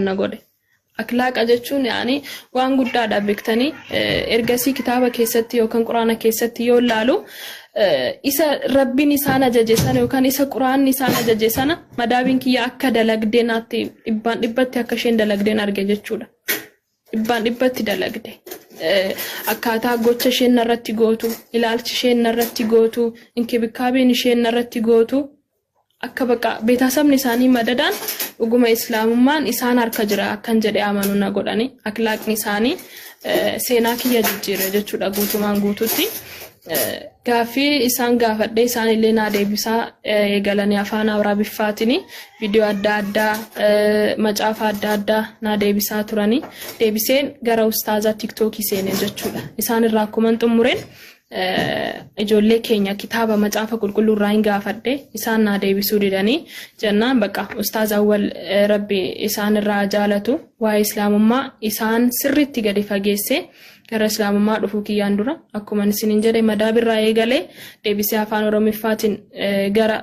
na godhe. Akhlaaqa jechuun yaani waan guddaadha beektanii ergasii kitaaba keessatti yookaan quraana keessatti yoo ilaalu isa rabbiin isaan ajaje sana yookaan isa quraanni isaan ajaje sana madaabiin kiyya akka dalagdeenaatti dhibbatti akka isheen dalagdeen arge jechuudha. Dhibbatti dalagde. Akkaataa gocha isheen narratti gootu, ilaalchi isheen narratti gootu, inkibikaabeen isheen narratti gootu akka baqa beetasabni isaanii madadaan dhuguma islaamummaan isaan harka jira akkan jedhe amanuu na godhani. Akhlaaqni isaanii seenaa kiyya jijjiire jechuudha guutumaan guututti. Gaaffii isaan gaafadhe isaan illee naa deebisaa eegalanii afaan Arabiffaatiin viidiyoo adda addaa macaafa adda addaa naa deebisaa turani. Deebiseen gara ustaazaa TikTokii seenee jechuudha. Isaan irraa akkuma xumureen ijoollee keenya kitaaba macaafa qulqulluu irraa hin gaafadhe isaan naa deebisuu didanii jennaan baqa ustaazaa wal rabbi isaan irraa jaalatu waa'ee islaamummaa isaan sirriitti gadi fageessee gara islaamummaa dhufuu kiyyaan dura akkuma isiniin jedhe madaabirraa eegalee deebisee afaan oromiffaatiin gara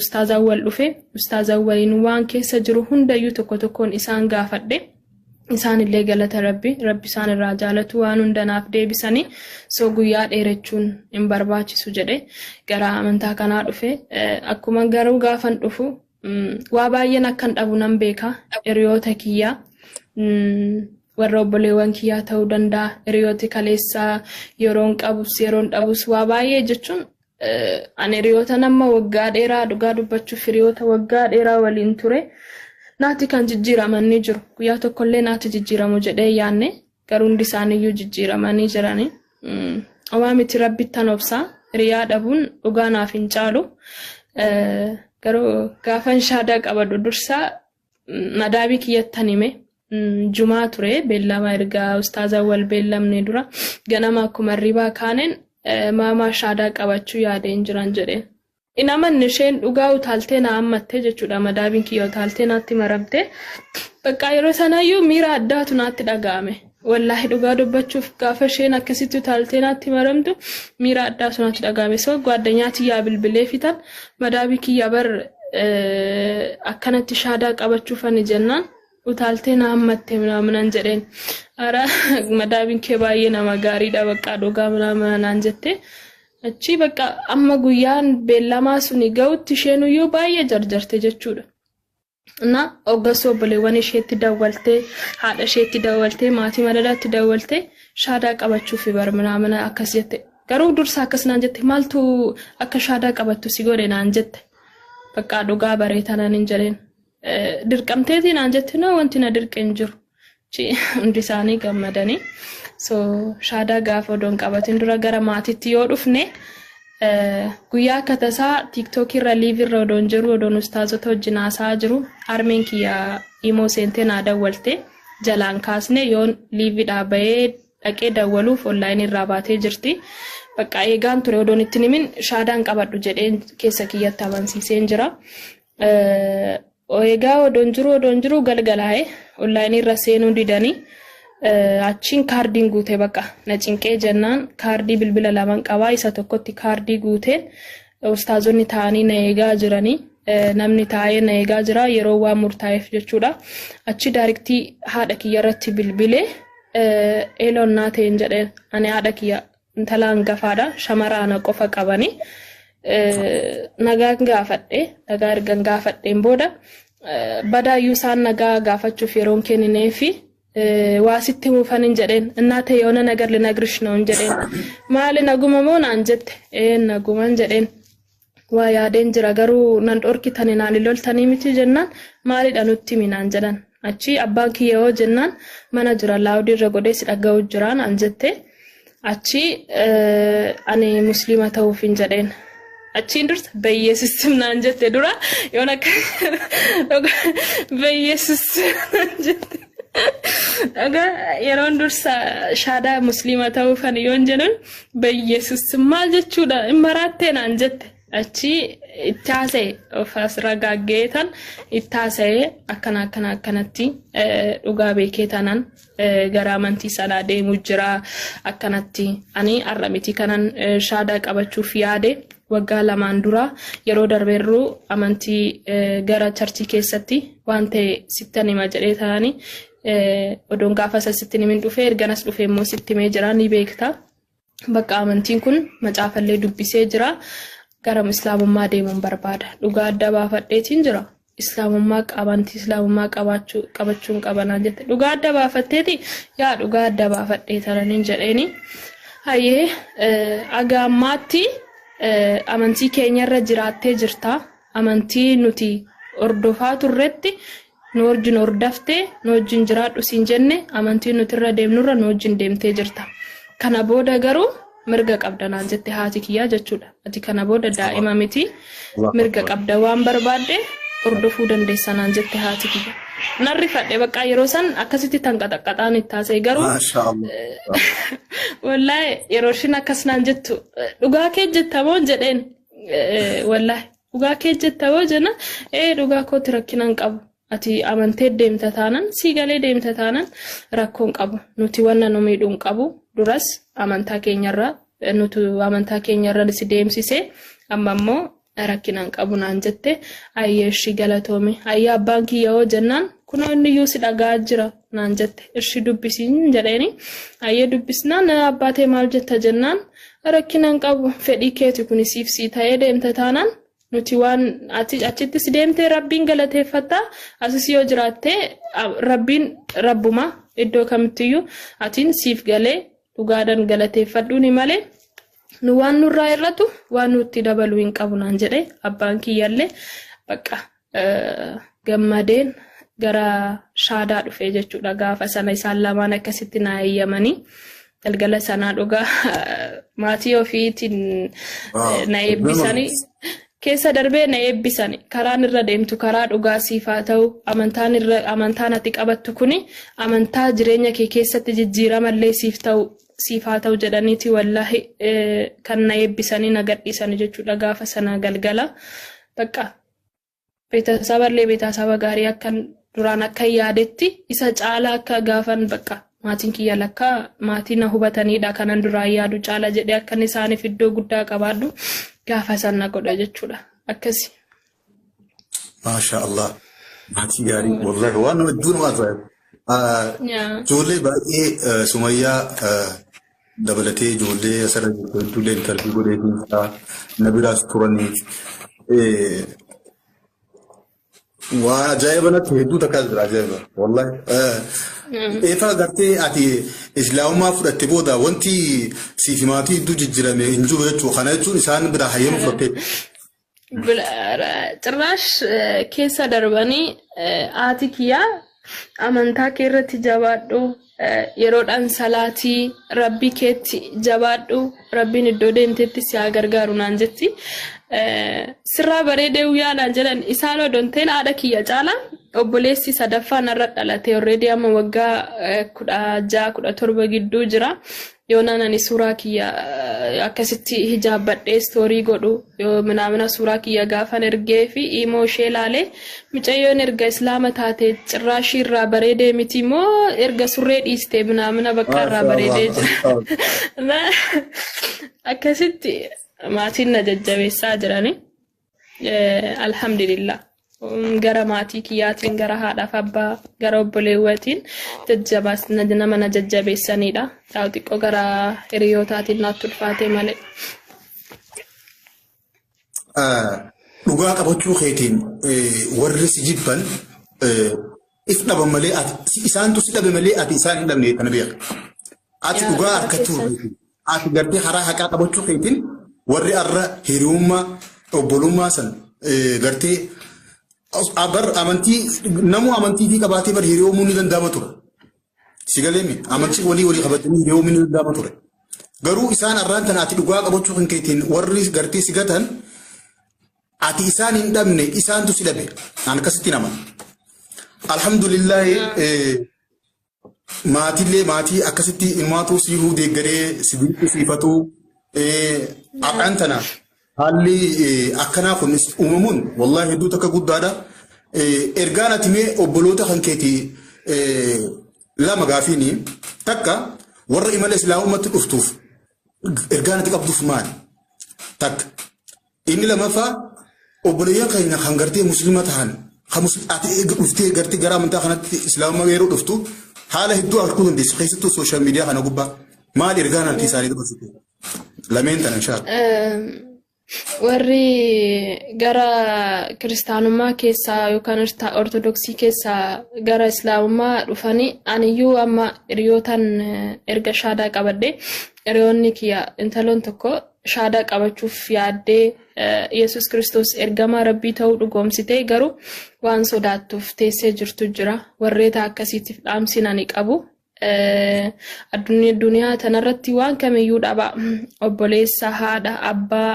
ustaazaa wal dhufe ustaazaa waliin waan keessa jiru hundayyuu tokko tokkoon isaan gaafadhe isaan illee galata rabbi isaan irraa jaalatu waan hundanaaf deebisanii soo guyyaa dheerachuun hin barbaachisu jedhe gara amantaa kanaa dhufe akkuma garuu gaafan dhufu waa baay'een akkan dhabu nan beeka hiriyoota kiyyaa warra obboleewwan kiyyaa ta'uu danda'a hiriyooti kaleessaa yeroon dhabus waa baay'ee jechuun ani hiriyoota nama waggaa dheeraa dhugaa dubbachuuf hiriyoota waggaa dheeraa waliin ture naati kan jijjiiramanii jiru guyyaa tokkollee naati jijjiiramu jedhee yaanne garuu hundi isaaniiyyuu jijjiiramanii jirani waa miti rabbittan obsaa hiriyaa dhabuun dhugaa naaf hin caalu garuu gaafan shaadaa qabadhu dursaa madaabii kiyyattan hime Jumaa ture beellama ergaa ustaazaa wal beellamne dura ganama akkuma ribaa kaaneen maamaa shaadaa qabachuu yaadeen jiran jedheen. Inamanni isheen dhugaa utaaltee na hammattee jechuudha madaabiin kiyya utaaltee naatti maramte bakka yeroo sanaayyuu miira addaatu naatti dhaga'ame. Wallaahi dhugaa dubbachuuf gaafa isheen akkasitti utaaltee naatti maramtu miira addaatu naatti dhaga'ame. So gwaaddanyaatti yaa bilbilee fitan madaabii kiyya bar akkanatti shaadaa qabachuufani jennaan. Utaaltee na hammattee minaaminaan jedheen ara madaabiin kee baay'ee nama gaariidha bakka dhugaa minaaminaan jette achi bakka amma guyyaan beellamaa suni ga'utti isheenuyyuu baay'ee jarjarte jechuudha. Na oggasoo obboleewwan isheetti dawwaltee haadha isheetti dawwaltee maatii madadaatti dawwaltee shaadaa qabachuuf bar minaamina akkas jette garuu dursa akkas naan jette maaltu akka shaadaa qabattu si godhe naan jette bakka dhugaa bareetanaan hin jedheen. Dirqamteetii naan jette noo wanti na dirqeen jiru hundi isaanii gammadanii so shaadaa gaafa odoon qabatin dura gara maatiitti yoo dhufne guyyaa akka tasaa TikTok irra live irra odoon jiru odoon ustaazota wajjin haasaa jiru harmeen kiyya imoo seentee naa dawwalte jalaan kaasne yoon live dhaaba'ee dhaqee dawwaluuf online irraa baatee jirti bakka eegaan ture odoon ittiin himin shaadaan qabadhu jedheen keessa kiyyatti amansiiseen jira. Egaa odoon jiru galgalaa'e online irra seenuu didanii achiin kaardiin guutee bakka na cinqee jennaan kaardii bilbila lamaan qabaa isa tokkotti kaardii guuteen ustaazonni taa'anii na eegaa jiranii namni taa'ee na eegaa jira yeroo waan murtaa'eef jechuudha achi daariktii haadha kiyya irratti bilbilee eeloon naa ta'een jedheen ani haadha kiyya intala hangafaadha shamaraana qofa qabanii nagaa ergan gaafadheen booda badaayyuu isaan nagaa gaafachuuf yeroon kennineefi waasitti muufaniin jedheen እናቴ የሆነ ነገር ልነግርሽ ነው እንጀደን ማለ ነጉመሞ ናንጀት ነጉመን jedheen waa yaadeen jira garuu nan dhorkitani naan loltanii miti jennaan maali dhanutti minaan jedhan achi abbaan kiyyoo jennaan mana jira laawdi irra godhee si dhaga'u jiraan anjette achi ani muslima ta'uufin jedheen achiin dursa beeyyesus naan jette dura yoona beeyyesus naan jette aga yeroon dursa shaadaa muslima ta'uufan yoon jedhan beeyyesus maal jechuudha immaraattee naan jette achi ittaase of asragaggeetan ittaase akkanatti dhugaa beekee tanan gara amantii sanaa deemu jira akkanatti ani arramiti kanan shaadaa qabachuuf yaade waggaa lamaan dura yeroo darbeerru amantii gara charchii keessatti waan ta'e sittan hima jedhee ta'anii odoon gaafa sitti nimin dhufee erganas dhufee immoo sitti mee jira ni beekta. Bakka amantiin kun macaafallee dubbisee jira. Gara islaamummaa deemuun barbaada. Dhugaa adda baafadheetiin jira. Islaamummaa amantii islaamummaa qabachuun qabanaa jette. Dhugaa adda baafatteeti yaa dhugaa adda baafadhee taraniin jedheeni. Hayyee aga ammaatti amantii keenyarra jiraattee jirta. Amantii nuti hordofaa turretti nu wajjin hordaftee nu wajjin jiraadhu siin jenne amantii nuti irra deemnurra nu wajjin deemtee jirta. Kana booda garuu mirga qabdanaa jette haati kiyyaa jechuudha. Ati kana booda daa'ima miti mirga qabda waan barbaadde hordofuu dandeessanaan jette haati kiyya. Narri fadhe bakka yeroo san akkasitti tanqaxaqqaxaan itti haasa'e garuu wallahi yeroo shin akkasnaan jettu dhugaa kee jettamoo jedheen wallahi dhugaa kee jettamoo jenna dhugaa kootti rakkinaan qabu. Ati amantee deemta taanan siigalee deemta taanan rakkoon qabu. Nuti wanna nu miidhuun qabu. Duras amantaa keenyarra si deemsisee amma immoo rakkinaan qabu naan jette ayyee ishii galatoome ayyaa abbaan kiyya hoo jennaan kunoo inni iyyuu si dhagaa jira naan jette ishii dubbisiin jedheeni ayyee dubbisnaan abbaatee maal jetta jennaan rakkinaan qabu fedhii keeti kun siif sii ta'ee deemta taanaan nuti waan achitti si deemtee rabbiin galateeffatta asis yoo jiraatte rabbiin rabbuma iddoo kamittiyyuu atiin siif galee dhugaadhaan galateeffadhuuni malee nu waan nurraa irratu waan nutti dabalu hin qabu naan jedhe abbaan kiyyallee bakka gammadeen gara shaadaa dhufee jechuudha gaafa sana isaan lamaan akkasitti na eeyyamanii galgala sanaa dhugaa maatii ofiitiin na eebbisanii keessa darbee na eebbisanii karaan irra deemtu karaa dhugaa siifaa ta'u amantaan ati qabattu kuni amantaa jireenya kee keessatti jijjiiramallee siifaa ta'u jedhaniiti wallahi kan na eebbisanii na gadhiisanii jechuudha gaafa sana galgala bakka beetasaba gaarii akka duraan akka yaadetti isa caala akka gaafan bakka maatiin kiyya lakka maatiin na hubataniidha kanan duraan yaadu caala jedhee akka isaaniif iddoo guddaa qabaadhu gaafa sana godha jechuudha akkasi. Masha Allah maatii gaarii wallahi waan nama iddoo nama ajaa'ibu. Ijoollee baay'ee Sumayyaa dabalatee ijoollee asirra jirtu hedduulee intarvii godheetiin na biraas turanii waan ajaa'iba natti hedduu takka jira ajaa'iba wallahi. Eefaa gartee ati islaamummaa fudhatte booda wanti siifi maatii hedduu jijjiirame hin jiru jechuudha. Kana jechuun isaan biraa hayyama fudhattee. Cirraash keessa darbanii haati kiyyaa amantaa kee irratti jabaadhu yeroodhaan salaatii rabbii keetti jabaadhu rabbiin iddoo deemteetti si haa gargaaru naan jetti. Sirraa bareedee uyyaalaan jedhan isaan odonteen haadha kiyya caala obboleessi sadaffaa narra dhalate already amma waggaa 16-17 gidduu jira. Yoonaan ani suuraa kiyya akkasitti hijaabbadhee stoorii godhu yoominaamina suuraa kiyya gaafan ergee fi immoo ishee laalee mucayyoon erga islaama taate cirraashii irraa bareedee miti immoo erga surree dhiisteeminaamina bakka irraa bareedee jira. Akkasitti maatiin na jajjabeessaa jirani. Alhamdulillah. Gara maatii kiyyaatiin gara haadhaaf abbaa gara obboleewwatiin nama na jajjabeessanidha. Ta'u xiqqoo gara hiriyootaatiin naatti ulfaatee malee. Dhugaa qabachuu keetiin warri si jibban if dhaban malee isaantu si dhabe malee ati isaan hin dhabne kana beeka. Ati dhugaa harkachuu ati gartee karaa haqaa qabachuu keetiin warri arra hiriyummaa obbolummaa san gartee agar amantii namu amantii fi qabaatee bar hiriyoomuu ni danda'ama ture. Sigaleemi amantii walii qabatanii hiriyoomuu ni danda'ama ture. Garuu isaan arraan tan ati dhugaa qabachuu kan keetiin warri gartee sigatan ati isaan hin dhabne isaantu si dhabe. Aan akkasitti nama. Alhamdulillah maatii akkasitti ilmaatu siifuu deeggaree sibiiltu siifatu aqaan tana. Halli akkanaa kun uumamuun wallahi hedduu takka guddaadha. Ergaan ati mee obboloota kan keetii lama gaafiini takka warra imala islaamummatti dhuftuuf ergaan ati qabduuf maali? Takka Inni lammaffaa obboleeyyan keenya kan gartee musliima ta'an kan ati dhuftee gartee gara amantaa kanatti islaamummaa yeroo dhuftu haala hedduu arguu dandeessu keessattuu sooshaal miidiyaa kana gubbaa maal ergaan harki isaanii dabarsite lameen tana inshaa warri gara kiristaanummaa keessaa yookaan ortodoksii keessaa gara islaamummaa dhufanii aniyyuu amma hiriyootan erga shaadaa qabadde hiriyoonni kiyya intaloon tokko shaadaa qabachuuf yaaddee Yesus Kristos ergamaa Rabbii ta'uu dhugoomsitee garuu waan sodaattuuf teessee jirtu jira warreeta akkasiitiif dhaamsinani qabu. Addunyaa tanarratti waan kamiyyuu dhaba obboleessa haadha abbaa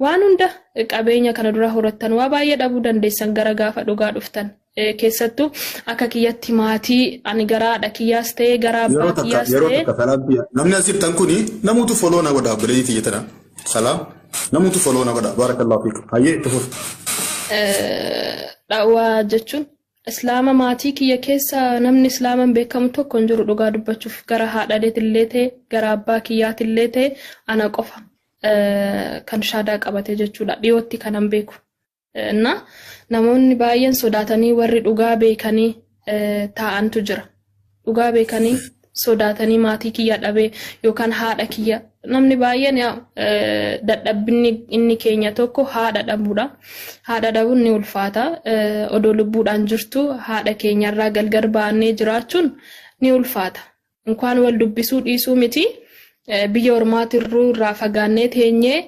waan hunda qabeenya kana dura horattan waa baay'ee dhabuu dandeessan gara gaafa dhugaa dhuftan keessattuu akka kiyyatti maatii ani garaadha kiyyaas ta'ee gara abbaa kiyyaas ta'ee yeroo takka salaam namni asirtan kuni namuutu foloo na godha obboleeyyi tiyyatana salaam namuutu foloo na godha barakallahu fiikum hayyee tufur dhawaa jechuun islaama maatii kiyya keessa namni islaaman beekamu tokko hin jiru dhugaa dubbachuuf gara haadhadeetillee ta'e gara abbaa kiyyaatillee ta'e ana qofa kan shaadaa qabate jechuudha dhiyootti kanan beeku na namoonni baay'een sodaatanii warri dhugaa beekanii taa'antu jira dhugaa beekanii sodaatanii maatii kiyya dhabee yookaan haadha kiyya namni baay'een dadhabbinni inni keenya tokko haadha dhabuudha haadha dhabuun ni ulfaata odoo lubbuudhaan jirtu haadha keenyarraa galgar baannee jiraachuun ni ulfaata inkaan wal dubbisuu dhiisuu miti biyya ormaatirruu irraa fagaannee teenyee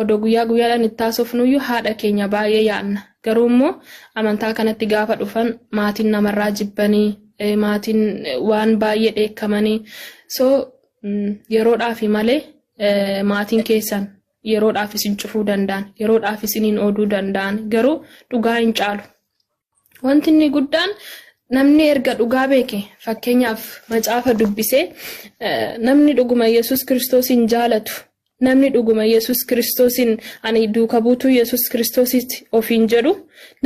odoo guyyaa guyyaadhaan itti haasofnuyyuu haadha keenya baay'ee yaadna garuu immoo amantaa kanatti gaafa dhufan maatiin namarraa jibbanii maatiin waan baay'ee dheekkamanii so yeroodhaafi malee maatiin keessan yeroodhaaf isin cufuu danda'an yeroodhaaf isiniin ooduu danda'an garuu dhugaa hin caalu wanti inni guddaan namni erga dhugaa beeke fakkeenyaaf macaafa dubbisee namni dhuguma Yesus Kiristoosin jaalatu namni dhuguma Yesus Kiristoosin ani duuka buutuu Yesus Kiristoositti ofiin jedhu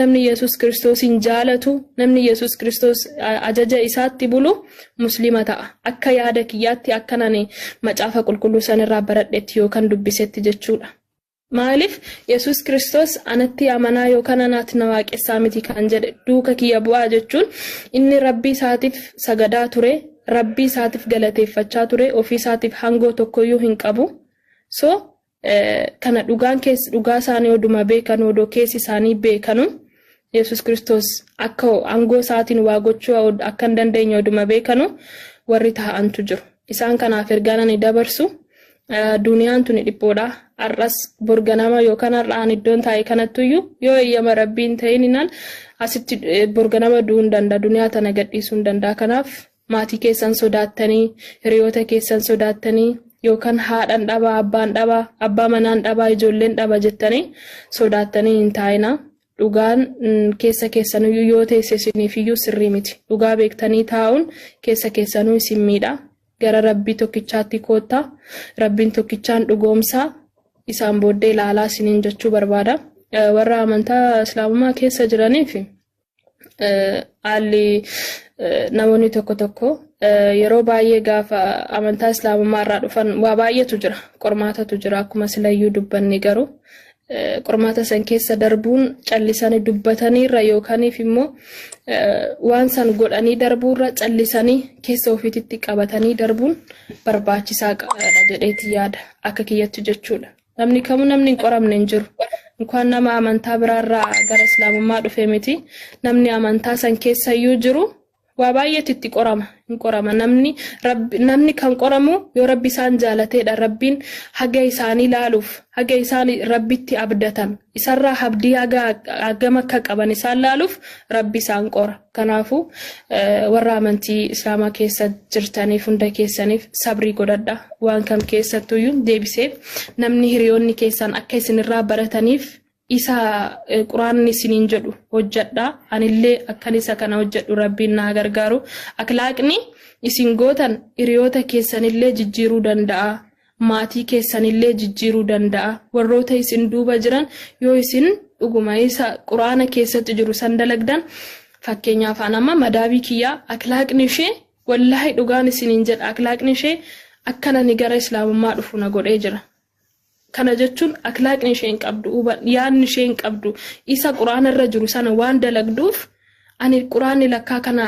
namni Yesus Kiristoosin jaalatu namni Yesus Kiristoos ajaja isaatti bulu muslima ta'a akka yaada kiyyaatti akka nani macaafa qulqulluu sanirraa baradhetti yookaan dubbisetti jechuudha maaliif Yesus Kiristoos anatti amanaa yookaan anaatti na waaqessaa miti kan jedhe duuka kiyya bu'aa jechuun inni rabbii isaatiif sagadaa ture rabbii isaatiif galateeffachaa ture ofii isaatiif hangoo tokkoyyuu hin qabu so kana dhugaa isaanii oduma beekan odoo keessi isaanii beekanu Yesus Kiristoos akka hangoo isaatiin waa gochuu akka hin dandeenye oduma beekanu warri taa'antu jiru isaan kanaaf ergaan ani dabarsu duniyaan tuni dhiphoodha arras borganama yookaan har'aan iddoon taa'e kanattuyyuu yoo eeyyama rabbiin ta'inaan asitti borganama du'uun danda'a duniyaa tana gadhiisuun danda'a kanaaf maatii keessan sodaattanii hiriyoota keessan sodaattanii yookaan haadhaan dhabaa abbaan dhabaa abbaa manaan dhabaa ijoolleen dhaba jettanii sodaattanii hin taa'ina dhugaan keessa keessanuu yoo teesse isiniifiyyuu sirrii miti dhugaa beektanii taa'uun keessa keessanuu isin miidha gara rabbii tokkichaatti koottaa rabbiin tokkichaan dhugoomsaa isaan booddee ilaalaa isiniin jechuu barbaada warra amantaa islaamummaa keessa jiraniif haalli namoonni tokko yeroo baay'ee gaafa amantaa islaamummaa irraa dhufan waa baay'eetu jira qormaatatu jira akkuma silayyuu dubbanni garuu qormaata san keessa darbuun callisanii dubbataniirra yookaaniif immoo waan san godhanii darbuurra callisanii keessa ofiitti qabatanii darbuun barbaachisaa jedheeti yaada akka kiyyatti jechuudha namni kamuu namni hin qoramne hin jiru inkaan nama amantaa biraarraa gara islaamummaa dhufe miti namni amantaa san keessayyuu jiru waa baay'eetu itti qorama namni kan qoramu yoo rabbi isaan jaalateedha rabbiin haga isaanii laaluuf haga isaan rabbitti abdatan isarraa abdii hagam akka qaban isaan laaluuf rabbi isaan qora kanaafuu warra amantii islaamaa keessa jirtaniif hunda keessaniif sabrii godhadha waan kam keessattuyyuu deebiseef namni hiriyoonni keessan akka isinirraa barataniif isa quraanni isiniin jedhu hojjedha anillee akkan isa kana hojjedhu rabbiin na gargaaru akhlaaqni isin gootan hiriyoota keessanillee jijjiiruu danda'a maatii keessanillee jijjiiruu danda'a warroota isin duuba jiran yoo isin dhuguma isa quraana keessatti jiru san dalagdan fakkeenyaaf anama madaabii kiyyaa akhlaaqni ishee wallahi dhugaan isiniin jedha akhlaaqni ishee akkana ni gara islaamummaa dhufu na godhee jira kana jechuun akhlaaqni isheen qabdu yaadni isheen qabdu isa quraana irra jiru sana waan dalagduuf ani quraanni lakkaa kana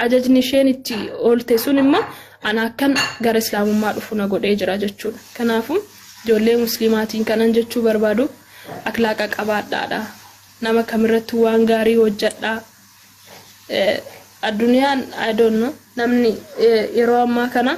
ajajni isheen itti oolte sun immoo ana akkan gara islaamummaa dhufu na godhee jira jechuudha. Kanaafuu ijoollee muslimaatiin kanan jechuu barbaadu akhlaaqa qabaadhaadha. Nama kamirratti waan gaarii hojjedhaa. Addunyaan I don't know namni yeroo ammaa kana